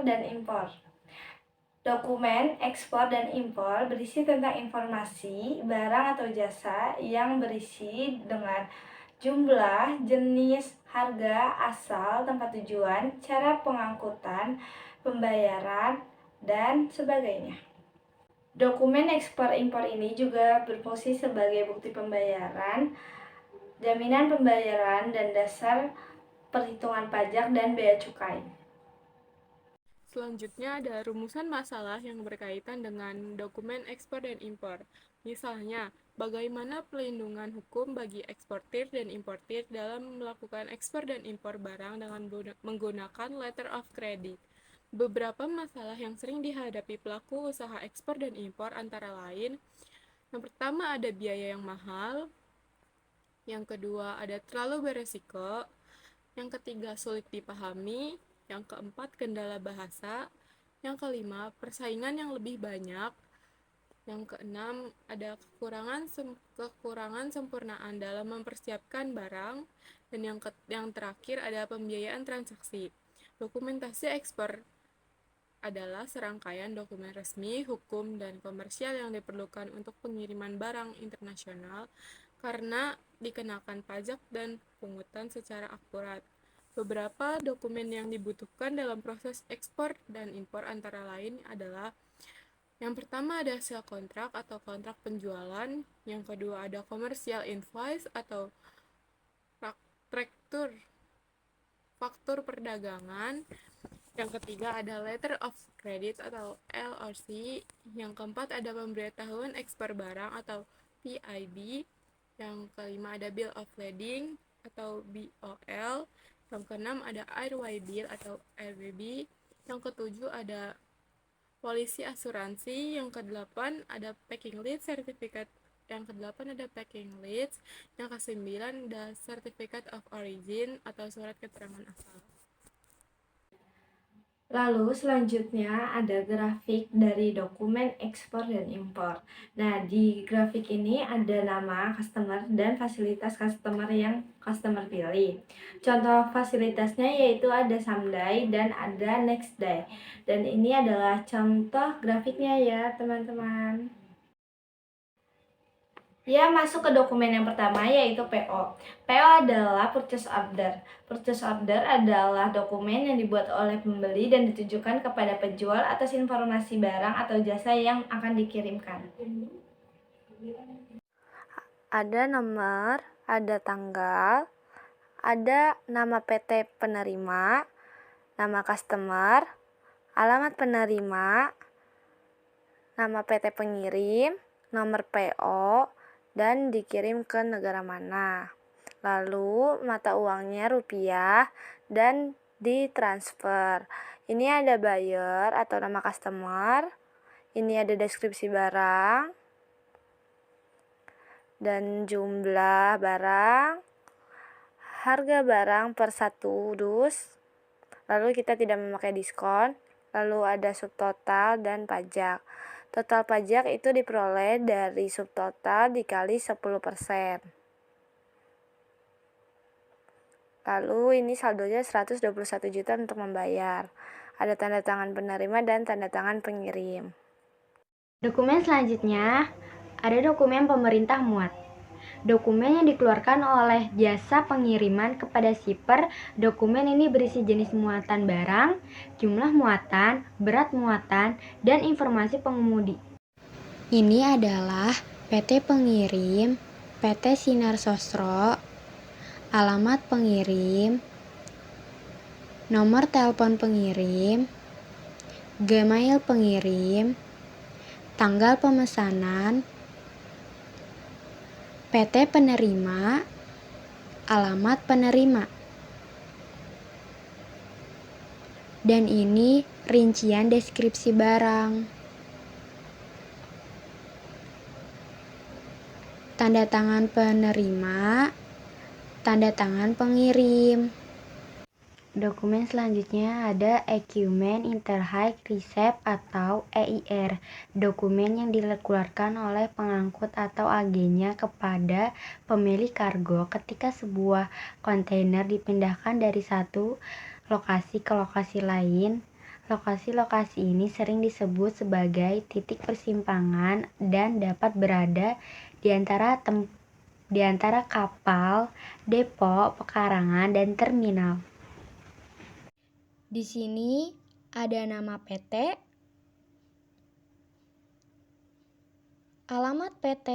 dan impor. Dokumen ekspor dan impor berisi tentang informasi, barang atau jasa yang berisi dengan jumlah, jenis, harga, asal, tempat tujuan, cara pengangkutan, pembayaran, dan sebagainya. Dokumen ekspor-impor ini juga berfungsi sebagai bukti pembayaran, jaminan pembayaran, dan dasar perhitungan pajak dan bea cukai. Selanjutnya ada rumusan masalah yang berkaitan dengan dokumen ekspor dan impor. Misalnya, bagaimana pelindungan hukum bagi eksportir dan importir dalam melakukan ekspor dan impor barang dengan menggunakan letter of credit. Beberapa masalah yang sering dihadapi pelaku usaha ekspor dan impor antara lain, yang pertama ada biaya yang mahal, yang kedua ada terlalu beresiko, yang ketiga sulit dipahami, yang keempat kendala bahasa, yang kelima persaingan yang lebih banyak, yang keenam ada kekurangan sempurnaan dalam mempersiapkan barang, dan yang terakhir ada pembiayaan transaksi. Dokumentasi ekspor adalah serangkaian dokumen resmi, hukum, dan komersial yang diperlukan untuk pengiriman barang internasional karena dikenakan pajak dan pungutan secara akurat. Beberapa dokumen yang dibutuhkan dalam proses ekspor dan impor antara lain adalah yang pertama ada sale kontrak atau kontrak penjualan, yang kedua ada commercial invoice atau traktur faktur perdagangan, yang ketiga ada letter of credit atau LOC, yang keempat ada pemberitahuan ekspor barang atau PIB, yang kelima ada bill of lading atau BOL, yang keenam ada airway bill atau RWB, yang ketujuh ada polisi asuransi, yang kedelapan ada packing list certificate, yang kedelapan ada packing list, yang kesembilan ada certificate of origin atau surat keterangan asal. Lalu selanjutnya ada grafik dari dokumen ekspor dan impor. Nah, di grafik ini ada nama customer dan fasilitas customer yang customer pilih. Contoh fasilitasnya yaitu ada someday dan ada next day. Dan ini adalah contoh grafiknya ya, teman-teman. Ya, masuk ke dokumen yang pertama yaitu PO. PO adalah purchase order. Purchase order adalah dokumen yang dibuat oleh pembeli dan ditujukan kepada penjual atas informasi barang atau jasa yang akan dikirimkan. Ada nomor, ada tanggal, ada nama PT penerima, nama customer, alamat penerima, nama PT pengirim, nomor PO, dan dikirim ke negara mana. Lalu mata uangnya rupiah dan ditransfer. Ini ada buyer atau nama customer. Ini ada deskripsi barang dan jumlah barang, harga barang per 1 dus. Lalu kita tidak memakai diskon. Lalu ada subtotal dan pajak. Total pajak itu diperoleh dari subtotal dikali 10%. Lalu ini saldonya 121 juta untuk membayar. Ada tanda tangan penerima dan tanda tangan pengirim. Dokumen selanjutnya ada dokumen pemerintah muat. Dokumen yang dikeluarkan oleh jasa pengiriman kepada shipper. Dokumen ini berisi jenis muatan barang, jumlah muatan, berat muatan, dan informasi pengemudi. Ini adalah PT pengirim, PT Sinar Sosro, alamat pengirim, nomor telepon pengirim, Gmail pengirim, tanggal pemesanan, PT penerima, alamat penerima. Dan ini rincian deskripsi barang. Tanda tangan penerima, tanda tangan pengirim. Dokumen selanjutnya ada Equipment Interhike Receipt atau EIR. Dokumen yang dikeluarkan oleh pengangkut atau agennya kepada pemilik kargo ketika sebuah kontainer dipindahkan dari satu lokasi ke lokasi lain. Lokasi-lokasi ini sering disebut sebagai titik persimpangan dan dapat berada di antara kapal, depo, pekarangan, dan terminal. Di sini ada nama PT, alamat PT,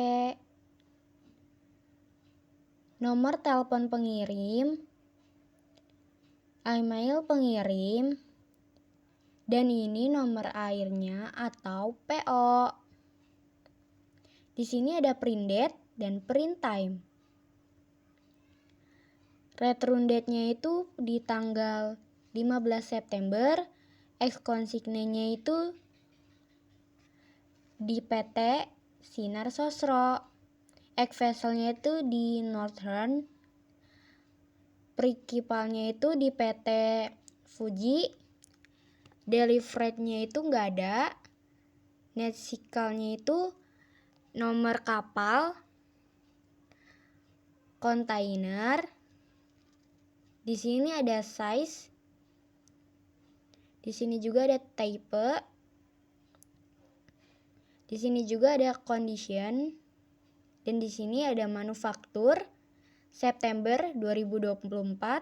nomor telepon pengirim, email pengirim, dan ini nomor airnya atau PO. Di sini ada print date dan print time. Return date-nya itu di tanggal 15 September, ex consigne-nya itu di PT Sinar Sosro, ex vessel-nya itu di Northern, Principal-nya itu di PT Fuji, daily freight-nya itu nggak ada, net cycle-nya itu nomor kapal, kontainer, di sini ada size, di sini juga ada type, di sini juga ada condition, dan di sini ada manufaktur September 2024.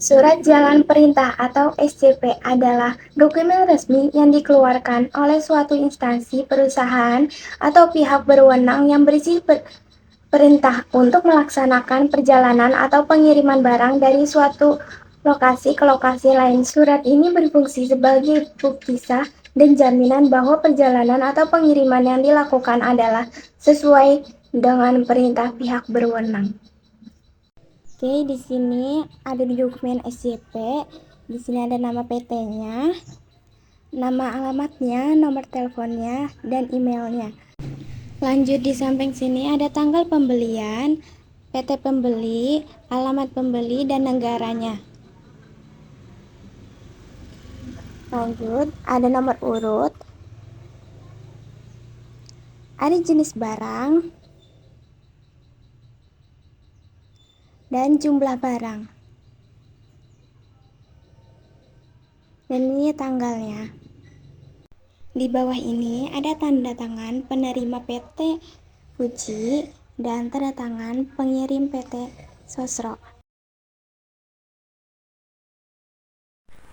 Surat Jalan Perintah atau SJP adalah dokumen resmi yang dikeluarkan oleh suatu instansi, perusahaan, atau pihak berwenang yang berisi perintah untuk melaksanakan perjalanan atau pengiriman barang dari suatu lokasi ke lokasi lain. Surat ini berfungsi sebagai bukti sah dan jaminan bahwa perjalanan atau pengiriman yang dilakukan adalah sesuai dengan perintah pihak berwenang. Oke, di sini ada di dokumen SJP. Di sini ada nama PT-nya, nama alamatnya, nomor teleponnya, dan emailnya. Lanjut di samping sini ada tanggal pembelian, PT pembeli, alamat pembeli, dan negaranya. Lanjut, ada nomor urut, ada jenis barang, dan jumlah barang. Dan ini tanggalnya. Di bawah ini ada tanda tangan penerima PT Fuji dan tanda tangan pengirim PT Sosro.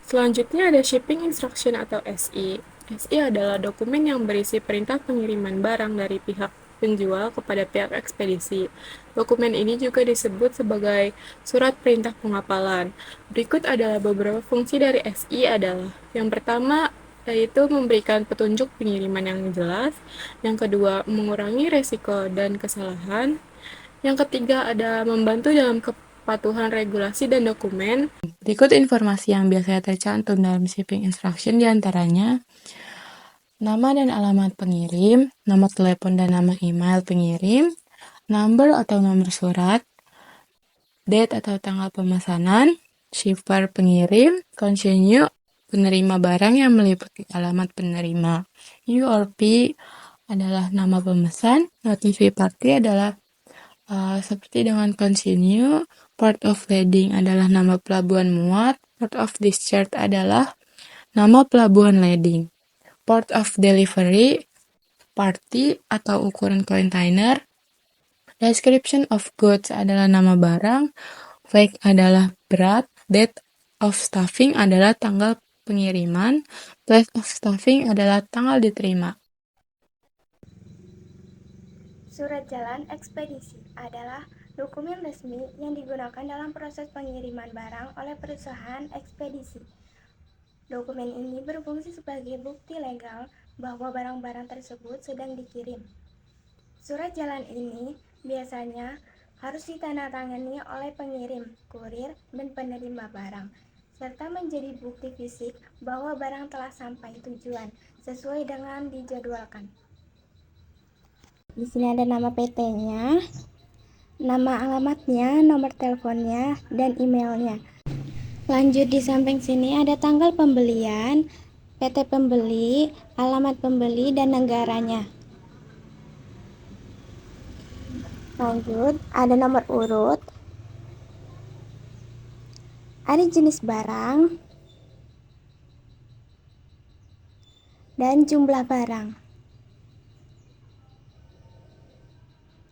Selanjutnya ada Shipping Instruction atau SI. SI adalah dokumen yang berisi perintah pengiriman barang dari pihak penjual kepada pihak ekspedisi. Dokumen ini juga disebut sebagai surat perintah pengapalan. Berikut adalah beberapa fungsi dari SI adalah: yang pertama yaitu memberikan petunjuk pengiriman yang jelas, yang kedua mengurangi resiko dan kesalahan, yang ketiga ada membantu dalam kepatuhan regulasi dan dokumen. Berikut informasi yang biasanya tercantum dalam shipping instruction diantaranya nama dan alamat pengirim, nomor telepon dan nama email pengirim, number atau nomor surat, date atau tanggal pemesanan, shipper pengirim, consignee penerima barang yang meliputi alamat penerima, U or P adalah nama pemesan, notify party adalah seperti dengan consignee, port of landing adalah nama pelabuhan muat, port of discharge adalah nama pelabuhan landing, port of delivery, party atau ukuran kontainer, description of goods adalah nama barang, weight adalah berat, date of stuffing adalah tanggal pengiriman, place of stuffing adalah tanggal diterima. Surat jalan ekspedisi adalah dokumen resmi yang digunakan dalam proses pengiriman barang oleh perusahaan ekspedisi. Dokumen ini berfungsi sebagai bukti legal bahwa barang-barang tersebut sedang dikirim. Surat jalan ini biasanya harus ditandatangani oleh pengirim, kurir, dan penerima barang, serta menjadi bukti fisik bahwa barang telah sampai tujuan sesuai dengan dijadwalkan. Di sini ada nama PT-nya, nama alamatnya, nomor teleponnya, dan emailnya. Lanjut di samping sini ada tanggal pembelian, PT pembeli, alamat pembeli, dan negaranya. Lanjut, ada nomor urut, ada jenis barang, dan jumlah barang.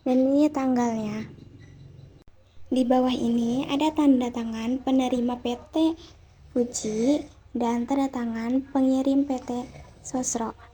Dan ini tanggalnya. Di bawah ini ada tanda tangan penerima PT Fuji dan tanda tangan pengirim PT Sosro.